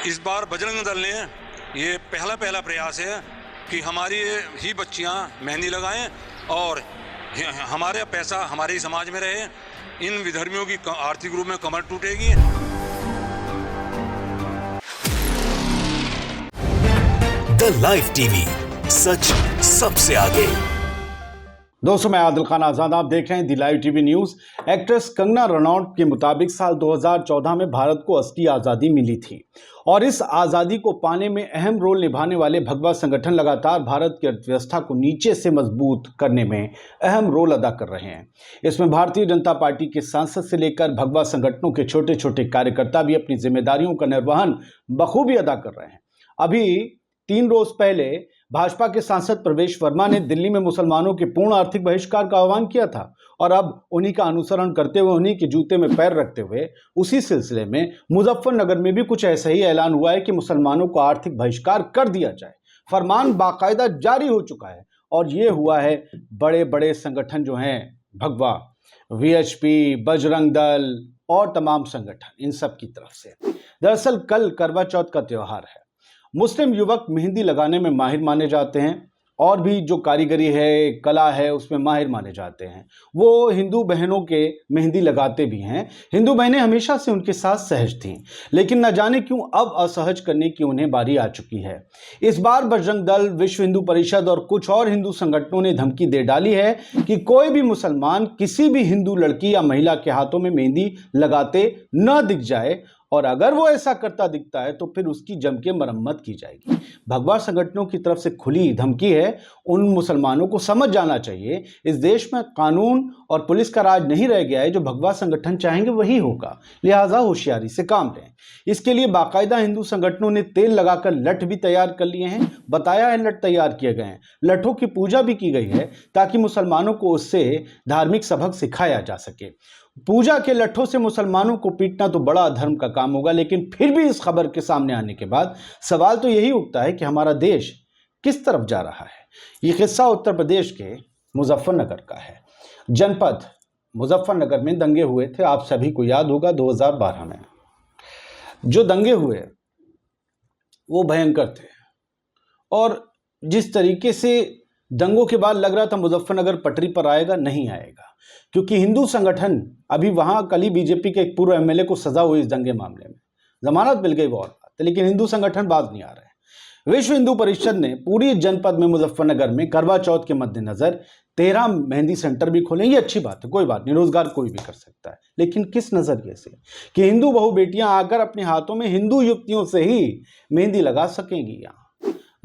इस बार बजरंग दल ने ये पहला प्रयास है कि हमारी ही बच्चियां मेहंदी लगाएं और हमारे पैसा हमारे ही समाज में रहे। इन विधर्मियों की आर्थिक रूप में कमर टूटेगी। द लाइव टीवी, सच सबसे आगे। दोस्तों, मैं आदिल खान आजाद, आप देख रहे हैं the live TV news. Actress Kangana Ranaut के मुताबिक साल 2014 में भारत को असली आज़ादी मिली थी और इस आज़ादी को पाने में अहम रोल निभाने वाले भगवा संगठन लगातार भारत की अर्थव्यवस्था को नीचे से मजबूत करने में अहम रोल अदा कर रहे हैं। इसमें भारतीय जनता पार्टी के सांसद से लेकर भगवा संगठनों के छोटे छोटे कार्यकर्ता भी अपनी जिम्मेदारियों का निर्वहन बखूबी अदा कर रहे हैं। अभी 3 रोज पहले भाजपा के सांसद प्रवेश वर्मा ने दिल्ली में मुसलमानों के पूर्ण आर्थिक बहिष्कार का आह्वान किया था और अब उन्हीं का अनुसरण करते हुए, उन्हीं के जूते में पैर रखते हुए उसी सिलसिले में मुजफ्फरनगर में भी कुछ ऐसा ही ऐलान हुआ है कि मुसलमानों को आर्थिक बहिष्कार कर दिया जाए। फरमान बाकायदा जारी हो चुका है और ये हुआ है बड़े बड़े संगठन जो हैं, भगवा, वीएचपी, बजरंग दल और तमाम संगठन, इन सब की तरफ से। दरअसल कल करवा चौथ का त्यौहार है। मुस्लिम युवक मेहंदी लगाने में माहिर माने जाते हैं और भी जो कारीगरी है, कला है, उसमें माहिर माने जाते हैं। वो हिंदू बहनों के मेहंदी लगाते भी हैं। हिंदू बहनें हमेशा से उनके साथ सहज थीं, लेकिन न जाने क्यों अब असहज करने की उन्हें बारी आ चुकी है। इस बार बजरंग दल, विश्व हिंदू परिषद और कुछ और हिंदू संगठनों ने धमकी दे डाली है कि कोई भी मुसलमान किसी भी हिंदू लड़की या महिला के हाथों में मेहंदी लगाते न दिख जाए और अगर वो ऐसा करता दिखता है तो फिर उसकी जम के मरम्मत की जाएगी। भगवा संगठनों की तरफ से खुली धमकी है। उन मुसलमानों को समझ जाना चाहिए, इस देश में कानून और पुलिस का राज नहीं रह गया है। जो भगवा संगठन चाहेंगे वही होगा, लिहाजा होशियारी से काम लें। इसके लिए बाकायदा हिंदू संगठनों ने तेल लगाकर लठ भी तैयार कर लिए हैं। बताया है लठ तैयार किए गए हैं, लठों की पूजा भी की गई है ताकि मुसलमानों को उससे धार्मिक सबक सिखाया जा सके। पूजा के लट्ठों से मुसलमानों को पीटना तो बड़ा अधर्म का काम होगा, लेकिन फिर भी इस खबर के सामने आने के बाद सवाल तो यही उठता है कि हमारा देश किस तरफ जा रहा है। ये किस्सा उत्तर प्रदेश के मुजफ्फरनगर का है। जनपद मुजफ्फरनगर में दंगे हुए थे, आप सभी को याद होगा 2012 में। जो दंगे हुए वो भयंकर थे और जिस तरीके से दंगों के बाद लग रहा था मुजफ्फरनगर पटरी पर आएगा, नहीं आएगा, क्योंकि हिंदू संगठन अभी वहां कल ही बीजेपी के एक पूर्व एमएलए को सजा हुई इस दंगे मामले में, जमानत मिल गई वो और बात है, लेकिन हिंदू संगठन बाज नहीं आ रहे। विश्व हिंदू परिषद ने पूरी जनपद में मुजफ्फरनगर में करवा चौथ के मद्देनजर 13 मेहंदी सेंटर भी खोले। ये अच्छी बात है, कोई बात नहीं, रोजगार कोई भी कर सकता है, लेकिन किस नजरिए से कि हिंदू बहु बेटियां आकर अपने हाथों में हिंदू युवतियों से ही मेहंदी लगा सकेंगी।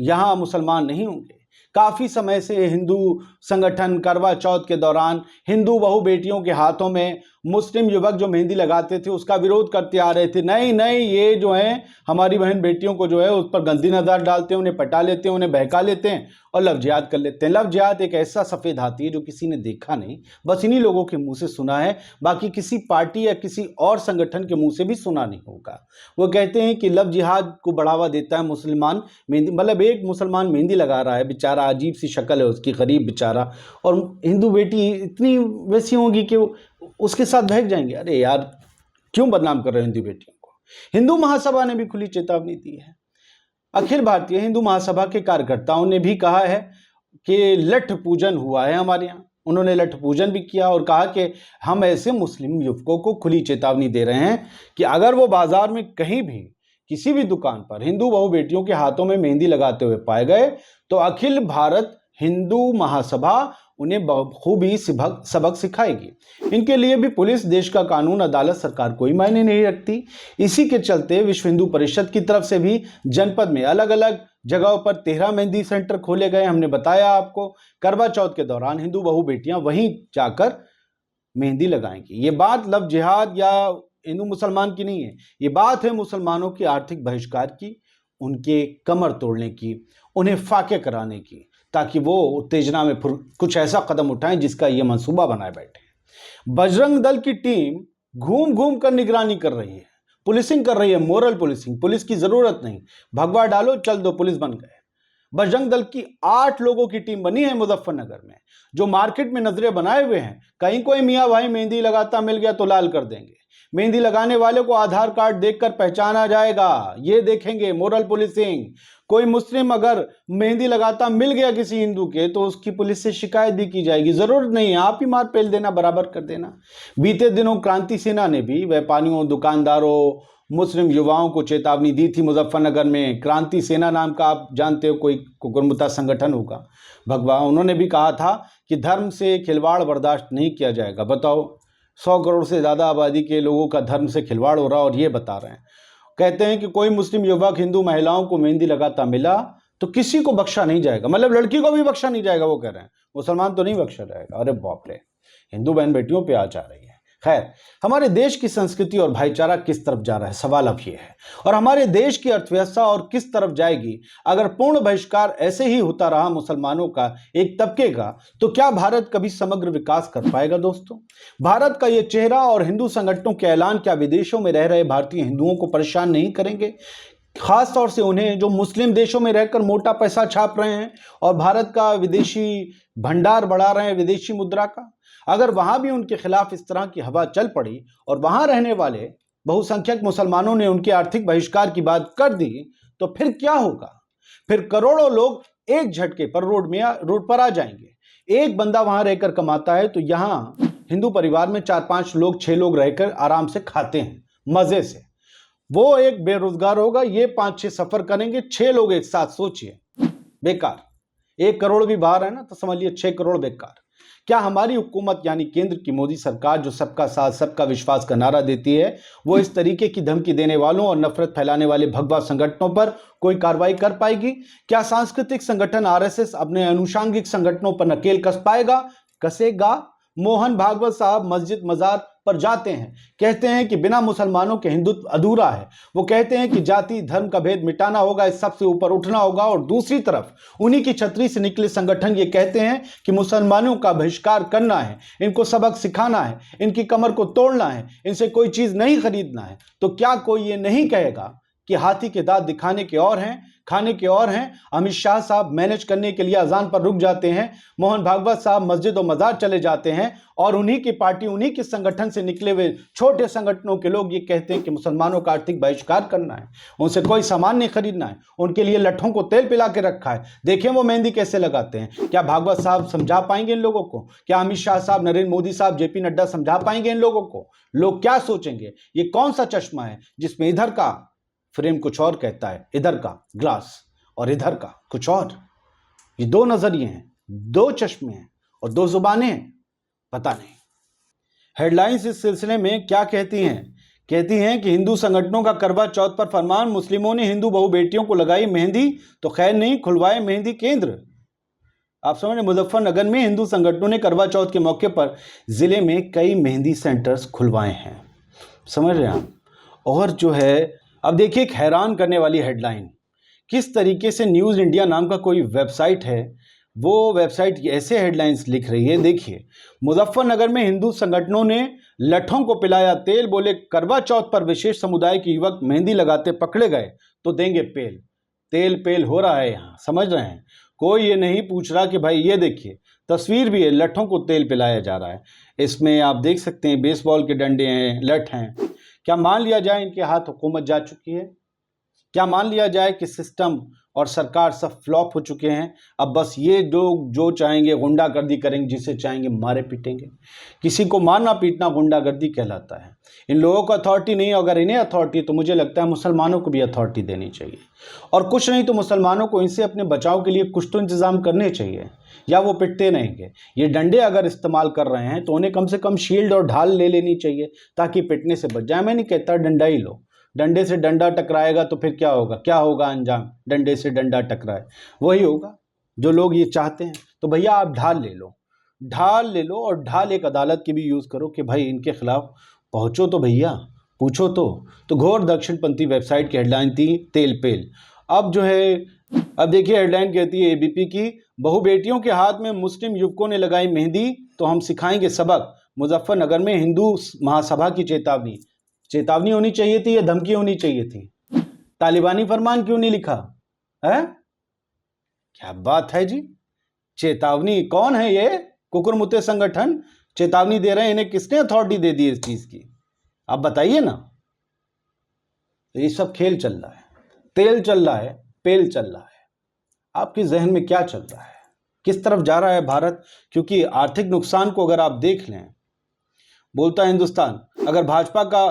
यहाँ मुसलमान नहीं होंगे। काफी समय से हिंदू संगठन करवा चौथ के दौरान हिंदू बहु बेटियों के हाथों में मुस्लिम युवक जो मेहंदी लगाते थे उसका विरोध करते आ रहे थे। नहीं नहीं, ये जो है हमारी बहन बेटियों को जो है उस पर गंदी नजर डालते हैं, उन्हें पटा लेते हैं, उन्हें बहका लेते हैं और लव जिहाद कर लेते हैं। लव जिहाद एक ऐसा सफेद हाथी है जो किसी ने देखा नहीं, बस इन्हीं लोगों के मुंह से सुना है, बाकी किसी पार्टी या किसी और संगठन के मुंह से भी सुना नहीं होगा। वो कहते हैं कि लव जिहाद को बढ़ावा देता है मुसलमान मेहंदी, मतलब एक मुसलमान मेहंदी लगा रहा है, बेचारा अजीब सी शक्ल है उसकी, गरीब बेचारा, और हिंदू बेटी इतनी वैसी होगी कि उसके साथ बहक जाएंगे। अरे यार, क्यों बदनाम कर रहे हो हिंदू बेटियों को। हिंदू महासभा ने भी खुली चेतावनी दी है। अखिल भारतीय हिंदू महासभा के कार्यकर्ताओं ने भी कहा है कि लठ पूजन हुआ है हमारे यहाँ। उन्होंने लठ पूजन भी किया और कहा कि हम ऐसे मुस्लिम युवकों को खुली चेतावनी दे रहे हैं कि अगर वो बाजार में कहीं भी किसी भी दुकान पर हिंदू बहु बेटियों के हाथों में मेहंदी लगाते हुए पाए गए तो अखिल भारत हिंदू महासभा उन्हें बखूबी सबक सिखाएगी। इनके लिए भी पुलिस, देश का कानून, अदालत, सरकार कोई मायने नहीं रखती। इसी के चलते विश्व हिंदू परिषद की तरफ से भी जनपद में अलग अलग जगहों पर 13 मेहंदी सेंटर खोले गए। हमने बताया आपको, करवा चौथ के दौरान हिंदू बहु बेटियां वहीं जाकर मेहंदी लगाएंगी। ये बात लव जिहाद या हिंदू मुसलमान की नहीं है, ये बात है मुसलमानों की आर्थिक बहिष्कार की, उनके कमर तोड़ने की, उन्हें फाके कराने की, ताकि वो उत्तेजना में कुछ ऐसा कदम उठाएं जिसका ये मंसूबा बनाए बैठे। बजरंग दल की टीम घूम घूम कर निगरानी कर रही है, पुलिसिंग कर रही है, मोरल पुलिसिंग। पुलिस की जरूरत नहीं, भगवा डालो चल दो, पुलिस बन गए। बजरंग दल की 8 लोगों की टीम बनी है मुजफ्फरनगर में, जो मार्केट में नजरें बनाए हुए हैं। कहीं कोई मियाँ भाई मेहंदी लगाता मिल गया तो लाल कर देंगे। मेहंदी लगाने वाले को आधार कार्ड देखकर पहचाना जाएगा, ये देखेंगे। मोरल पुलिसिंग, कोई मुस्लिम अगर मेहंदी लगाता मिल गया किसी हिंदू के तो उसकी पुलिस से शिकायत भी की जाएगी। जरूरत नहीं है आप ही मार पेल देना, बराबर कर देना। बीते दिनों क्रांति सेना ने भी व्यापारियों, दुकानदारों, मुस्लिम युवाओं को चेतावनी दी थी। मुजफ्फरनगर में क्रांति सेना नाम का, आप जानते हो, कोई गुरमुता संगठन होगा भगवा, उन्होंने भी कहा था कि धर्म से खिलवाड़ बर्दाश्त नहीं किया जाएगा। बताओ, 100 करोड़ से ज़्यादा आबादी के लोगों का धर्म से खिलवाड़ हो रहा और ये बता रहे हैं। कहते हैं कि कोई मुस्लिम युवक हिंदू महिलाओं को मेहंदी लगाता मिला तो किसी को बख्शा नहीं जाएगा, मतलब लड़की को भी बख्शा नहीं जाएगा। वो कह रहे हैं मुसलमान तो नहीं बख्शा जाएगा। अरे बाप रे, हिंदू बहन बेटियों पे आ जा रही है। खैर, हमारे देश की संस्कृति और भाईचारा किस तरफ जा रहा है, सवाल अब ये है। और हमारे देश की अर्थव्यवस्था और किस तरफ जाएगी अगर पूर्ण बहिष्कार ऐसे ही होता रहा मुसलमानों का, एक तबके का, तो क्या भारत कभी समग्र विकास कर पाएगा? दोस्तों, भारत का ये चेहरा और हिंदू संगठनों के ऐलान क्या विदेशों में रह रहे भारतीय हिंदुओं को परेशान नहीं करेंगे? खास तौर से उन्हें जो मुस्लिम देशों में रहकर मोटा पैसा छाप रहे हैं और भारत का विदेशी भंडार बढ़ा रहे हैं, विदेशी मुद्रा का। अगर वहां भी उनके खिलाफ इस तरह की हवा चल पड़ी और वहां रहने वाले बहुसंख्यक मुसलमानों ने उनके आर्थिक बहिष्कार की बात कर दी तो फिर क्या होगा? फिर करोड़ों लोग एक झटके पर रोड पर आ जाएंगे। एक बंदा वहां रहकर कमाता है तो यहां हिंदू परिवार में 4-5 लोग, 6 लोग रहकर आराम से खाते हैं मजे से। वो एक बेरोजगार होगा, ये 5-6 सफर करेंगे, 6 लोग एक साथ, सोचिए, बेकार। 1 करोड़ भी बाहर है ना, तो समझ लिए 6 करोड़ बेकार। क्या हमारी हुकूमत यानी केंद्र की मोदी सरकार जो सबका साथ सबका विश्वास का नारा देती है, वो इस तरीके की धमकी देने वालों और नफरत फैलाने वाले भगवा संगठनों पर कोई कार्रवाई कर पाएगी? क्या सांस्कृतिक संगठन आरएसएस अपने अनुषांगिक संगठनों पर नकेल कस पाएगा, कसेगा? मोहन भागवत साहब मस्जिद मजार पर जाते हैं, कहते हैं कि बिना मुसलमानों के हिंदुत्व अधूरा है। वो कहते हैं कि जाति धर्म का भेद मिटाना होगा, इस सबसे ऊपर उठना होगा। और दूसरी तरफ उन्हीं की छतरी से निकले संगठन ये कहते हैं कि मुसलमानों का बहिष्कार करना है, इनको सबक सिखाना है, इनकी कमर को तोड़ना है, इनसे कोई चीज नहीं खरीदना है। तो क्या कोई ये नहीं कहेगा कि हाथी के दांत दिखाने के और हैं, खाने के और हैं? अमित शाह साहब मैनेज करने के लिए अजान पर रुक जाते हैं, मोहन भागवत साहब मस्जिद और मजार चले जाते हैं, और उन्हीं की पार्टी, उन्हीं के संगठन से निकले हुए छोटे संगठनों के लोग ये कहते हैं कि मुसलमानों का आर्थिक बहिष्कार करना है, उनसे कोई सामान नहीं खरीदना है, उनके लिए लट्ठों को तेल पिला के रखा है। देखें वो मेहंदी कैसे लगाते हैं। क्या भागवत साहब समझा पाएंगे इन लोगों को? क्या अमित शाह साहब, नरेंद्र मोदी साहब, जेपी नड्डा समझा पाएंगे इन लोगों को? लोग क्या सोचेंगे? ये कौन सा चश्मा है जिसमें इधर का फ्रेम कुछ और कहता है, इधर का ग्लास और इधर का कुछ और? ये 2 नजरिए हैं, 2 चश्मे हैं और 2 जुबानें हैं, पता नहीं। हेडलाइंस इस सिलसिले में क्या कहती हैं? कहती हैं कि हिंदू संगठनों का करवा चौथ पर फरमान, मुस्लिमों ने हिंदू बहु बेटियों को लगाई मेहंदी तो खैर नहीं, खुलवाए मेहंदी केंद्र। आप समझ रहे, मुजफ्फरनगर में हिंदू संगठनों ने करवा चौथ के मौके पर जिले में कई मेहंदी सेंटर्स खुलवाए हैं, समझ रहे हैं आप। और जो है, अब देखिए एक हैरान करने वाली हेडलाइन, किस तरीके से न्यूज़ इंडिया नाम का कोई वेबसाइट है, वो वेबसाइट ऐसे हेडलाइंस लिख रही है। देखिए, मुजफ्फरनगर में हिंदू संगठनों ने लट्ठों को पिलाया तेल, बोले करवा चौथ पर विशेष समुदाय के युवक मेहंदी लगाते पकड़े गए तो देंगे पेल। तेल पेल हो रहा है यहाँ, समझ रहे हैं। कोई ये नहीं पूछ रहा कि भाई ये देखिए तस्वीर भी है, लट्ठों को तेल पिलाया जा रहा है। इसमें आप देख सकते हैं बेसबॉल के डंडे हैं, लठ हैं। क्या मान लिया जाए इनके हाथ हुकूमत जा चुकी है? क्या मान लिया जाए कि सिस्टम और सरकार सब फ्लॉप हो चुके हैं? अब बस ये लोग जो चाहेंगे गुंडागर्दी करेंगे, जिसे चाहेंगे मारे पीटेंगे। किसी को मारना पीटना गुंडागर्दी कहलाता है। इन लोगों को अथॉरिटी नहीं है, अगर इन्हें अथॉरिटी, तो मुझे लगता है मुसलमानों को भी अथॉरिटी देनी चाहिए। और कुछ नहीं तो मुसलमानों को इनसे अपने बचाव के लिए कुछ तो इंतजाम करने चाहिए, या वो पिटते रहेंगे। ये डंडे अगर इस्तेमाल कर रहे हैं तो उन्हें कम से कम शील्ड और ढाल ले लेनी चाहिए ताकि पिटने से बच जाए। मैं नहीं कहता डंडा ही लो, डंडे से डंडा टकराएगा तो फिर क्या होगा? क्या होगा अंजाम? डंडे से डंडा टकराए वही होगा जो लोग ये चाहते हैं। तो भैया आप ढाल ले लो, ढाल ले लो, और ढाल एक अदालत की भी यूज़ करो कि भाई इनके खिलाफ पहुँचो तो भैया, पूछो तो घोर दक्षिणपंथी वेबसाइट की हेडलाइन थी तेल पेल। अब जो है, अब देखिए हेडलाइन कहती है एबीपी की, बहु बेटियों के हाथ में मुस्लिम युवकों ने लगाई मेहंदी तो हम सिखाएंगे सबक। मुजफ्फरनगर में हिंदू महासभा की चेतावनी होनी चाहिए थी या धमकी होनी चाहिए थी? तालिबानी फरमान क्यों नहीं लिखा है? क्या बात है जी, चेतावनी कौन है ये? कुकुरमुत्ते संगठन चेतावनी दे रहे हैं, इन्हें किसने अथॉरिटी दे दी इस चीज की? आप बताइए ना। तो ये सब खेल चल रहा है, तेल चल रहा है, पेल चल रहा है। आपके जहन में क्या चल रहा है, किस तरफ जा रहा है भारत? क्योंकि आर्थिक नुकसान को अगर आप देख लें, बोलता है हिंदुस्तान, अगर भाजपा का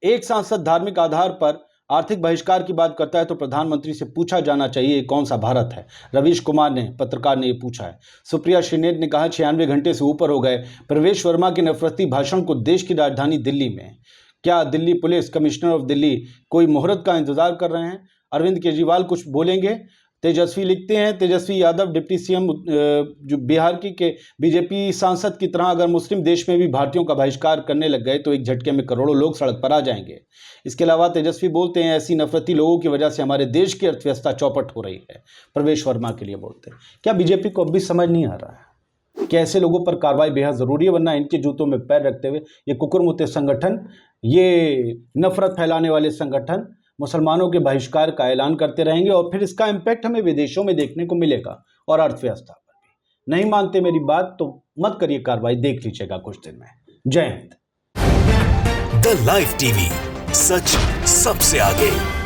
एक सांसद धार्मिक आधार पर आर्थिक बहिष्कार की बात करता है तो प्रधानमंत्री से पूछा जाना चाहिए ये कौन सा भारत है। रवीश कुमार ने, पत्रकार ने, ये पूछा है। सुप्रिया श्रीनेत ने कहा 96 घंटे से ऊपर हो गए प्रवेश वर्मा के नफरती भाषण को देश की राजधानी दिल्ली में। क्या Delhi police commissioner of Delhi कोई मुहूर्त का इंतजार कर रहे हैं? अरविंद केजरीवाल कुछ बोलेंगे? तेजस्वी लिखते हैं, तेजस्वी यादव डिप्टी सीएम जो बिहार के बीजेपी सांसद की तरह अगर मुस्लिम देश में भी भारतीयों का बहिष्कार करने लग गए तो एक झटके में करोड़ों लोग सड़क पर आ जाएंगे। इसके अलावा तेजस्वी बोलते हैं ऐसी नफरती लोगों की वजह से हमारे देश की अर्थव्यवस्था चौपट हो रही है। प्रवेश वर्मा के लिए बोलते हैं। क्या बीजेपी को अब भी समझ नहीं आ रहा है कि ऐसे लोगों पर कार्रवाई बेहद जरूरी है, वरना इनके जूतों में पैर रखते हुए ये कुकुरमुत्ते संगठन, ये नफरत फैलाने वाले संगठन मुसलमानों के बहिष्कार का ऐलान करते रहेंगे और फिर इसका इम्पैक्ट हमें विदेशों में देखने को मिलेगा और अर्थव्यवस्था पर भी। नहीं मानते मेरी बात तो मत करिए कार्रवाई, देख लीजिएगा कुछ दिन में। जय हिंद। द लाइव टीवी, सच सबसे आगे।